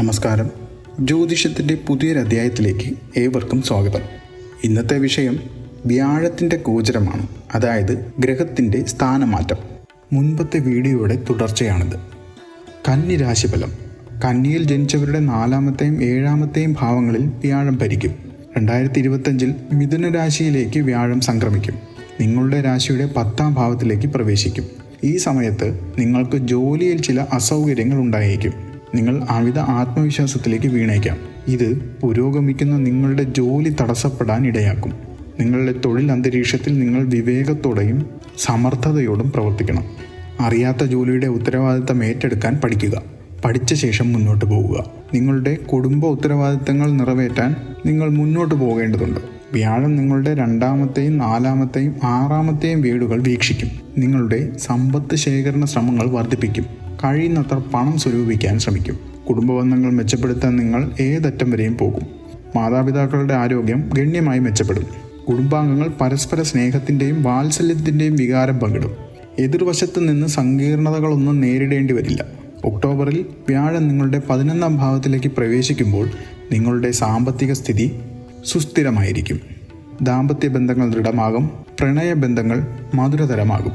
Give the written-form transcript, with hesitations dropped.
നമസ്കാരം. ജ്യോതിഷത്തിൻ്റെ പുതിയൊരധ്യായത്തിലേക്ക് ഏവർക്കും സ്വാഗതം. ഇന്നത്തെ വിഷയം വ്യാഴത്തിൻ്റെ ഗോചരമാണ്, അതായത് ഗ്രഹത്തിൻ്റെ സ്ഥാനമാറ്റം. മുൻപത്തെ വീഡിയോയുടെ തുടർച്ചയാണിത്. കന്നി രാശിഫലം. കന്നിയിൽ ജനിച്ചവരുടെ 4-ാമത്തെയും 7-ാമത്തെയും ഭാവങ്ങളിൽ വ്യാഴം ഭരിക്കും. 2025 മിഥുന രാശിയിലേക്ക് വ്യാഴം സംക്രമിക്കും. നിങ്ങളുടെ രാശിയുടെ 10-ാം ഭാവത്തിലേക്ക് പ്രവേശിക്കും. ഈ സമയത്ത് നിങ്ങൾക്ക് ജോലിയിൽ ചില അസൗകര്യങ്ങൾ ഉണ്ടായേക്കും. നിങ്ങൾ അമിത ആത്മവിശ്വാസത്തിലേക്ക് വീണേക്കാം. ഇത് പുരോഗമിക്കുന്ന നിങ്ങളുടെ ജോലി തടസ്സപ്പെടാൻ ഇടയാക്കും. നിങ്ങളുടെ തൊഴിൽ അന്തരീക്ഷത്തിൽ നിങ്ങൾ വിവേകത്തോടെയും സമർത്ഥതയോടും പ്രവർത്തിക്കണം. അറിയാത്ത ജോലിയുടെ ഉത്തരവാദിത്തം ഏറ്റെടുക്കാൻ പഠിക്കുക. പഠിച്ച ശേഷം മുന്നോട്ട് പോവുക. നിങ്ങളുടെ കുടുംബ ഉത്തരവാദിത്തങ്ങൾ നിറവേറ്റാൻ നിങ്ങൾ മുന്നോട്ട് പോകേണ്ടതുണ്ട്. വ്യാഴം നിങ്ങളുടെ 2-ാമത്തെയും 4-ാമത്തെയും 6-ാമത്തെയും വീടുകൾ വീക്ഷിക്കും. നിങ്ങളുടെ സമ്പത്ത് ശേഖരണ ശ്രമങ്ങൾ വർദ്ധിപ്പിക്കും. കഴിയുന്നത്ര പണം സ്വരൂപിക്കാൻ ശ്രമിക്കും. കുടുംബബന്ധങ്ങൾ മെച്ചപ്പെടുത്താൻ നിങ്ങൾ ഏതറ്റം വരെയും പോകും. മാതാപിതാക്കളുടെ ആരോഗ്യം ഗണ്യമായി മെച്ചപ്പെടും. കുടുംബാംഗങ്ങൾ പരസ്പര സ്നേഹത്തിൻ്റെയും വാത്സല്യത്തിൻ്റെയും വികാരം പങ്കിടും. എതിർവശത്ത് നിന്ന് സങ്കീർണതകളൊന്നും നേരിടേണ്ടി വരില്ല. ഒക്ടോബറിൽ വ്യാഴം നിങ്ങളുടെ 11-ാം ഭാവത്തിലേക്ക് പ്രവേശിക്കുമ്പോൾ നിങ്ങളുടെ സാമ്പത്തിക സ്ഥിതി സുസ്ഥിരമായിരിക്കും. ദാമ്പത്യ ബന്ധങ്ങൾ ദൃഢമാകും. പ്രണയബന്ധങ്ങൾ മധുരതരമാകും.